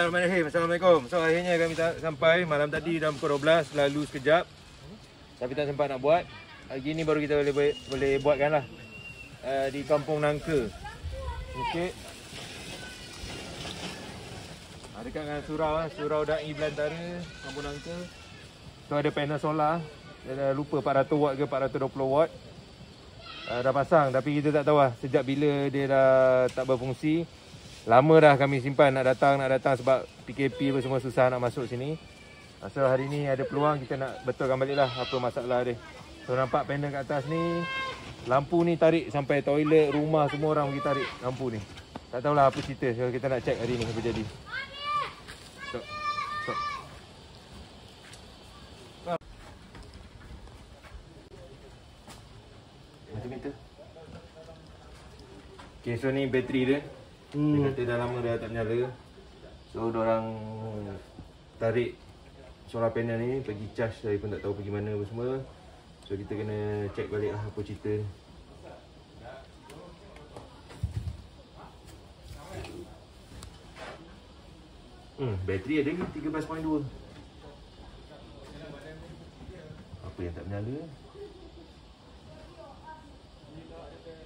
Bismillahirrahmanirrahim. Assalamualaikum. So akhirnya kami sampai malam tadi dalam pukul 12, lalu sekejap. Tapi tak sempat nak buat. Hari ni baru kita boleh buatkan lah. Di Kampung Nangka. Okey. Dekat dengan surau Dai Belantara, Kampung Nangka. So ada panel solar. Dia dah lupa 400 watt ke 420 watt. Dah pasang tapi kita tak tahu lah sejak bila dia dah tak berfungsi. Lama dah kami simpan nak datang sebab PKP apa semua susah nak masuk sini. So hari ni ada peluang kita nak betulkan balik lah apa masalah dia. So nampak panel kat atas ni, lampu ni tarik sampai toilet, rumah, semua orang pergi tarik lampu ni. Tak tahulah apa cerita. So kita nak check hari ni apa jadi. So. Macam meter. Okay, so ni bateri dia. Dia kata dah lama dah tak menyala. So diorang tarik solar panel ni pergi charge, saya pun tak tahu pergi mana apa semua. So kita kena check balik lah apa cerita. Bateri ada 13.2. Apa yang tak menyala?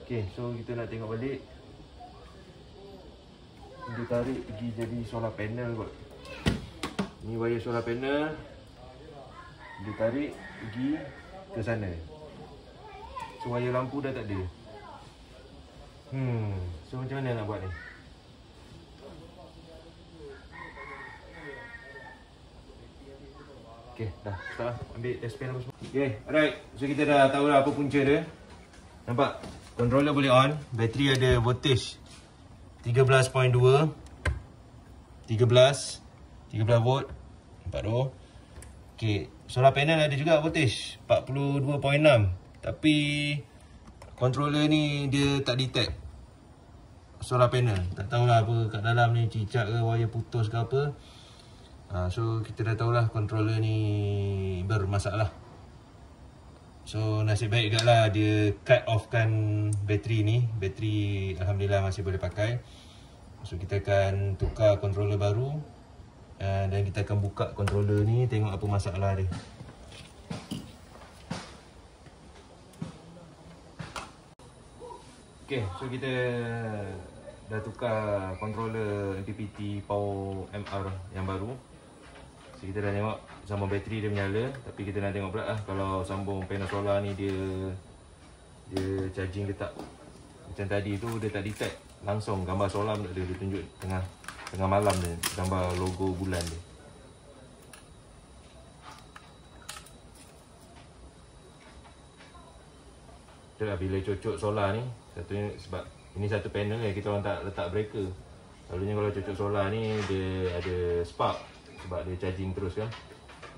Okay, so kita nak tengok balik. Dia tarik pergi jadi solar panel kot. Ni wire solar panel. Dia tarik pergi ke sana. So wire lampu dah tak ada. So macam mana nak buat ni? Okay, dah start lah. Ambil test pen apa semua. Okay, alright. So kita dah tahu lah apa punca dia. Nampak? Controller boleh on. Bateri ada voltage 13.2, 13 volt. Nampak tu? Okay, solar panel ada juga voltage 42.6. Tapi controller ni dia tak detect solar panel. Tak tahulah apa kat dalam ni, cicak ke, wire putus ke apa. So kita dah tahulah controller ni bermasalah. So nasib baik juga lah dia cut off kan bateri ni. Bateri alhamdulillah masih boleh pakai. So kita akan tukar controller baru. Dan kita akan buka controller ni, tengok apa masalah dia. Okay, so kita dah tukar controller MPPT Power MR yang baru. So kita dah tengok sambung bateri dia menyala. Tapi kita nak tengok pula lah kalau sambung panel solar ni dia charging ke tak. Macam tadi tu dia tak detect langsung gambar solar tak ada, dia tunjuk tengah malam dia gambar logo bulan dia. Itulah bila cocok solar ni, satunya sebab ini satu panel ni kita orang tak letak breaker. Selalunya kalau cocok solar ni dia ada spark sebab dia charging terus kan.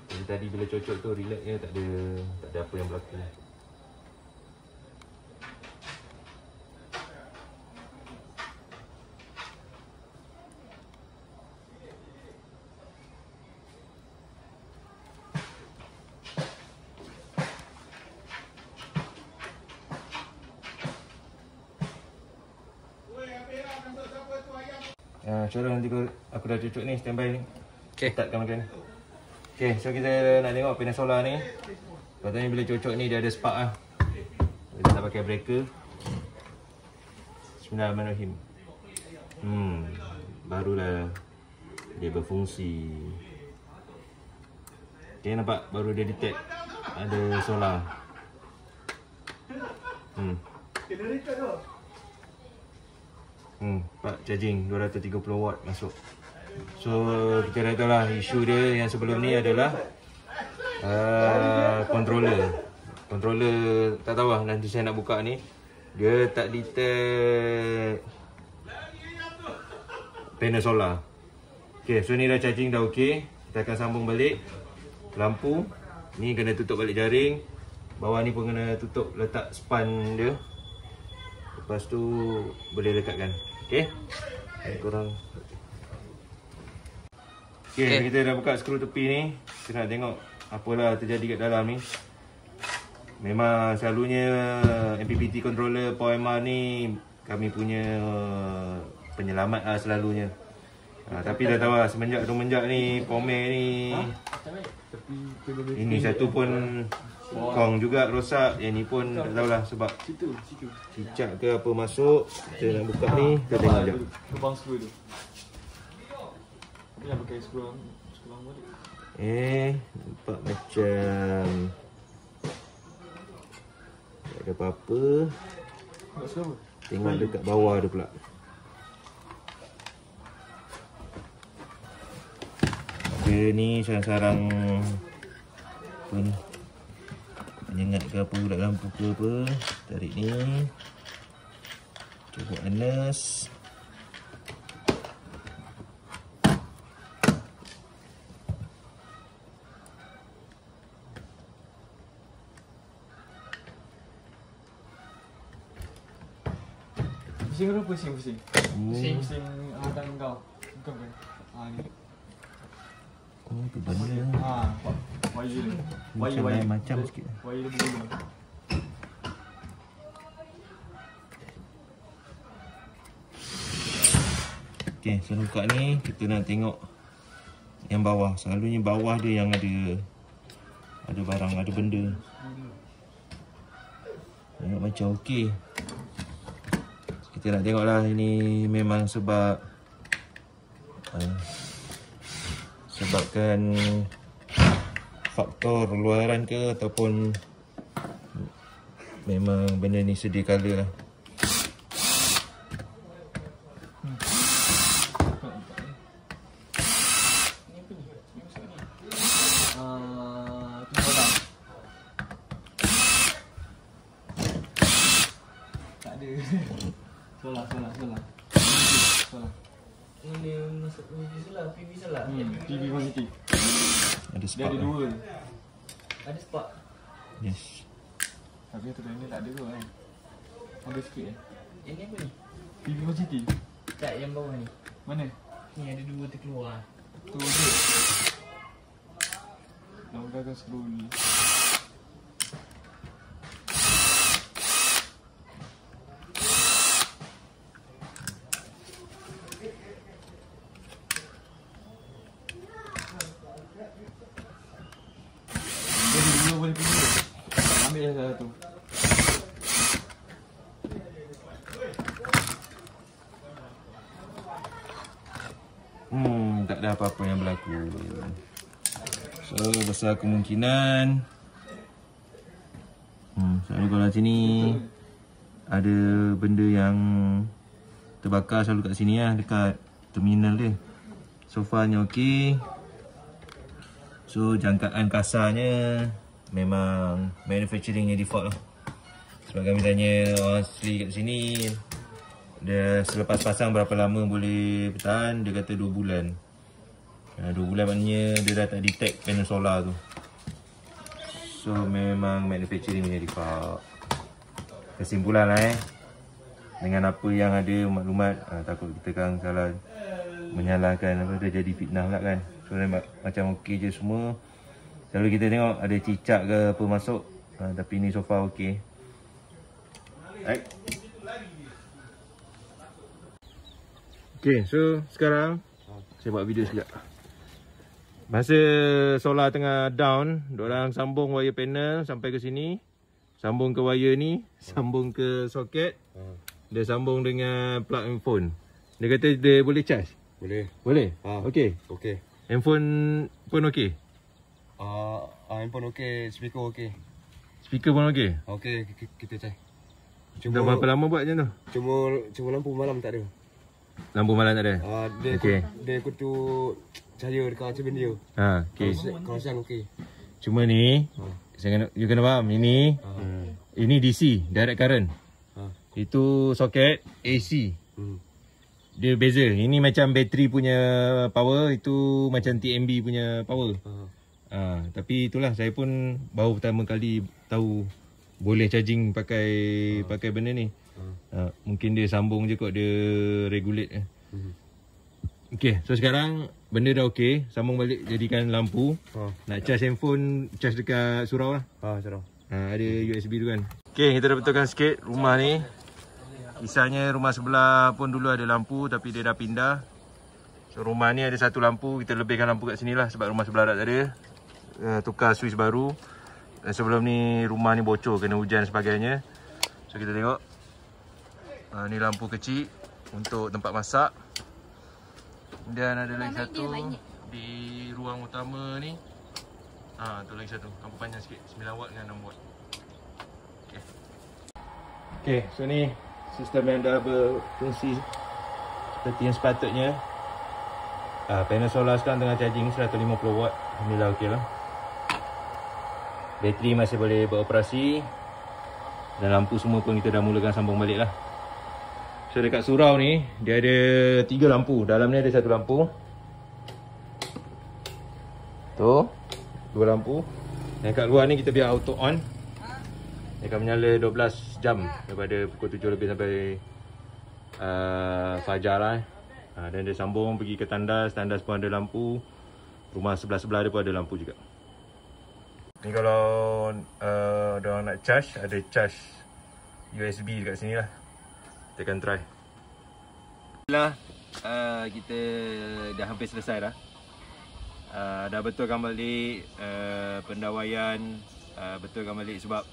Jadi tadi bila cocok tu relax je, tak ada apa yang berlaku. Cara nanti aku dah cocok ni, standby ni. Okay. Letakkan macam ni. Okay, so kita nak tengok panel solar ni. Katanya bila cocok ni dia ada spark lah. Kita tak pakai breaker. Bismillahirrahmanirrahim. Barulah dia berfungsi. Okay, nampak? Baru dia detect ada solar. Pak charging 230 watt masuk. So kita dah tahu lah isu dia yang sebelum ni adalah controller tak tahu lah, nanti saya nak buka ni dia tak detect panel solar. Okay, so ni dah charging dah ok. Kita akan sambung balik. Lampu ni kena tutup balik jaring. Bawah ni pun kena tutup, letak span dia. Lepas tu boleh lekatkan. Okay, korang. Okay, kita dah buka skru tepi ni. Kita nak tengok apalah terjadi kat dalam ni. Memang selalunya MPPT controller Power MR ni kami punya penyelamat lah selalunya. Tapi dah tahu lah semenjak ni Pomer ni ini satu pun kong juga rosak. Yang ni pun tak tahulah sebab cicak ke apa masuk. Kita nak buka ni, kita tengok sekejap. Lubang skru tu. Tapi nak pakai skru balik. Nampak macam tak ada apa-apa. Nak skru apa? Tengok dekat bawah tu pula. Ada ni sarang-sarang apa ni, penyengat ke apa budak lampu ke apa. Tarik ni, cuba anas. Pusing ke pusing? Pusing tangan kau. Bukan kan? Ni. Oh, tu benda. Wire macam sikit. Wire dia begini. Okey, sebelum buka ni kita nak tengok yang bawah. Selalunya bawah dia yang ada barang, ada benda. Tengok macam okey. Kita nak tengoklah ini memang sebabkan faktor luaran ke ataupun memang benda ni sedia kala lah. Tak ada. Solah. Ini masuk PV salah. PV quantity. Ada Dia spark ada lah. 2. Ada spark. Yes. Tapi tu ni tak ada kot kan. Ada sikit Ini apa ni? PV quantity. Tak, yang bawah ni. Mana? Ni ada 2 terkeluar. Tu je. Longgarkan skru ni. Boleh pergi. Ambil dah satu. Tak ada apa-apa yang berlaku. So besar kemungkinan selalu kalau sini ada benda yang terbakar selalu kat sini lah, dekat terminal dia. Sofanya okey. So jangkaan kasarnya memang manufacturingnya default lah. Sebab kami tanya orang asli kat sini, dia selepas pasang berapa lama boleh bertahan, dia kata 2 bulan. 2 bulan maknanya dia dah tak detect panel solar tu. So memang manufacturingnya default. Kesimpulan lah dengan apa yang ada maklumat, takut kita kan salah menyalahkan apa, dia jadi fitnah pula kan. So macam okey je semua. Selalu kita tengok ada cicak ke apa masuk, tapi ni so far okey. Right. Okay, so sekarang saya buat video sekejap. Masa solar tengah down, diorang sambung wire panel sampai ke sini, sambung ke wire ni, sambung ke soket. Dia sambung dengan plug handphone. Dia kata dia boleh charge. Boleh? Okey. Okey. Handphone pun okey. Handphone okey, speaker okey. Speaker pun okey. Okey, kita try. Dah berapa lama buat macam tu? Cuma lampu malam tak ada. Lampu malam tak ada? Dia okey. Dia kutu cahaya dekat cermin dia. Okey. Kalau siang okey. Cuma ni, you kena faham, ini DC, direct current. Itu soket AC. Dia beza. Ini macam bateri punya power, itu macam TMB punya power. Tapi itulah, saya pun baru pertama kali tahu boleh charging pakai benda ni. Mungkin dia sambung je kot, dia regulate. Okay, so sekarang benda dah okey, sambung balik jadikan lampu. Nak charge handphone, charge dekat surau lah. Surau. Ada USB tu kan. Okay, kita dah betulkan sikit rumah ni. Kisahnya rumah sebelah pun dulu ada lampu tapi dia dah pindah. So rumah ni ada satu lampu, kita lebihkan lampu kat sini lah sebab rumah sebelah tak ada. Tukar switch baru. Dan sebelum ni rumah ni bocor kena hujan sebagainya. So kita tengok. Ni lampu kecil untuk tempat masak. Dan ada lagi satu di ruang utama ni. Tu lagi satu. Lampu panjang sikit, 9 watt dengan 6 watt. Okay, so ni sistem yang dah berfungsi seperti yang sepatutnya. Panel solar sekarang tengah charging 150 watt. Alhamdulillah okey lah. Bateri masih boleh beroperasi. Dan lampu semua pun kita dah mulakan sambung balik lah. So dekat surau ni dia ada 3 lampu. Dalam ni ada 1 lampu. Tu 2 lampu. Dan kat luar ni kita biar auto on. Dia akan menyala 12 jam daripada pukul 7 lebih sampai fajar lah. Dan dia sambung pergi ke tandas. Tandas pun ada lampu. Rumah sebelah-sebelah dia pun ada lampu juga. Ni kalau diorang nak charge, ada charge USB dekat sini lah. Kita akan try. Kita dah hampir selesai dah. Dah betulkan balik pendawaian. Betulkan balik sebab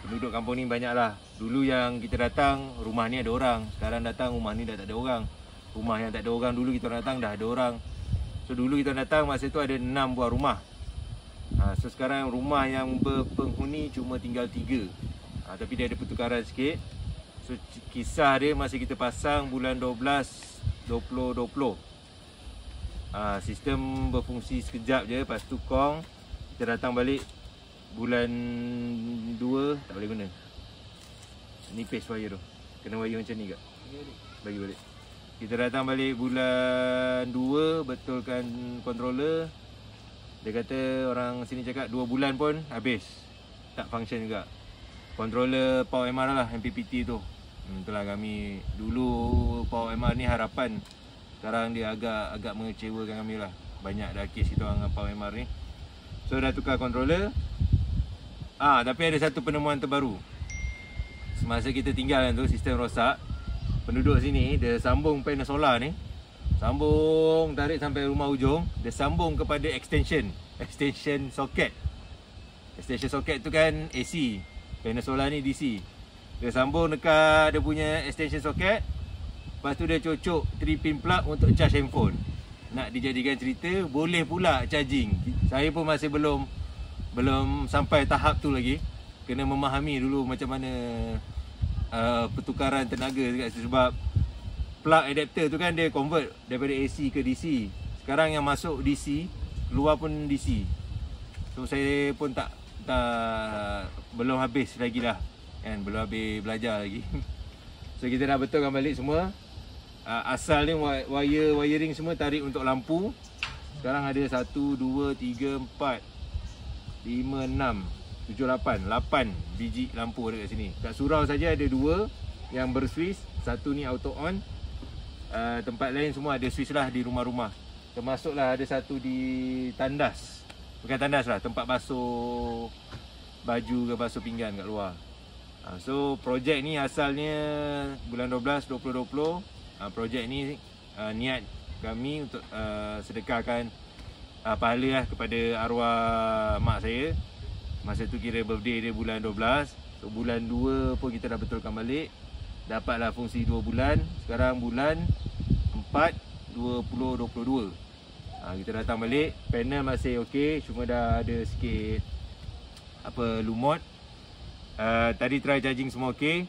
penduduk kampung ni banyak lah. Dulu yang kita datang, rumah ni ada orang. Sekarang datang, rumah ni dah tak ada orang. Rumah yang tak ada orang, dulu kita datang dah ada orang. So dulu kita datang, masa tu ada 6 buah rumah. So sekarang rumah yang berpenghuni cuma tinggal 3. Tapi dia ada pertukaran sikit. So kisah dia masa kita pasang bulan 12 2020. Sistem berfungsi sekejap je. Lepas tu kong, kita datang balik bulan 2 tak boleh guna. Nipis wire tu. Kena wire macam ni ke? Bagi balik. Kita datang balik bulan 2, betulkan controller. Dia kata orang sini cakap 2 bulan pun habis. Tak function juga. Controller Power MR lah, MPPT tu. Itulah kami dulu Power MR ni harapan. Sekarang dia agak mengecewakan kami lah. Banyak dah kes kita orang dengan Power MR ni. So dah tukar controller. Tapi ada satu penemuan terbaru. Semasa kita tinggal tu, sistem rosak. Penduduk sini, dia sambung panel solar ni. Sambung, tarik sampai rumah hujung. Dia sambung kepada extension socket. Extension socket tu kan AC. Panel solar ni DC. Dia sambung dekat dia punya extension socket. Lepas tu dia cocok 3-pin plug untuk charge handphone. Nak dijadikan cerita, boleh pula charging. Saya pun masih belum sampai tahap tu lagi. Kena memahami dulu macam mana pertukaran tenaga dekat situ. Sebab plug adapter tu kan dia convert daripada AC ke DC. Sekarang yang masuk DC, keluar pun DC. So saya pun belum habis lagi lah kan, belum habis belajar lagi. So kita dah betulkan balik semua. Asal ni wiring semua tarik untuk lampu. Sekarang ada 1, 2, 3, 4, 5, 6, 7, 8 biji lampu dekat sini. Kat surau saja ada 2 yang berswiss. Satu ni auto on. Tempat lain semua ada switch lah di rumah-rumah. Termasuklah ada satu di tandas. Bukan tandas lah, tempat basuh baju ke basuh pinggan kat luar. So projek ni asalnya bulan 12 2020. Projek ni niat kami untuk sedekahkan pahala lah kepada arwah mak saya. Masa tu kira birthday dia bulan 12. So bulan 2 pun kita dah betulkan balik. Dapatlah fungsi 2 bulan. Sekarang bulan 4 2022. Kita datang balik. Panel masih okey, cuma dah ada sikit lumot. Tadi try charging semua okey.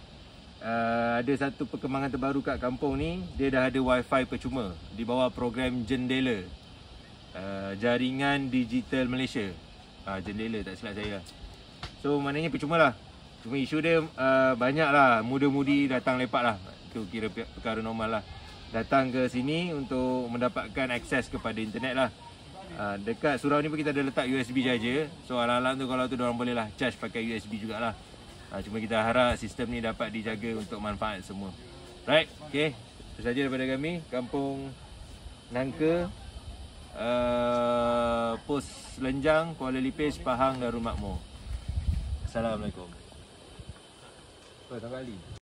Ada satu perkembangan terbaru kat kampung ni. Dia dah ada wifi percuma di bawah program Jendela, Jaringan Digital Malaysia. Jendela tak silap saya. So maknanya percuma lah. Cuma isu dia banyak lah. Muda-mudi datang lepak lah. Itu kira perkara normal lah. Datang ke sini untuk mendapatkan akses kepada internet lah. Dekat surau ni pun kita ada letak USB saja. So alang-alang tu kalau tu diorang boleh lah charge pakai USB jugalah. Cuma kita harap sistem ni dapat dijaga untuk manfaat semua. Right, okay. Itu saja daripada kami, Kampung Nangka, Pos Lenjang, Kuala Lipis, Pahang, Darul Makmur. Assalamualaikum. Tambah kali.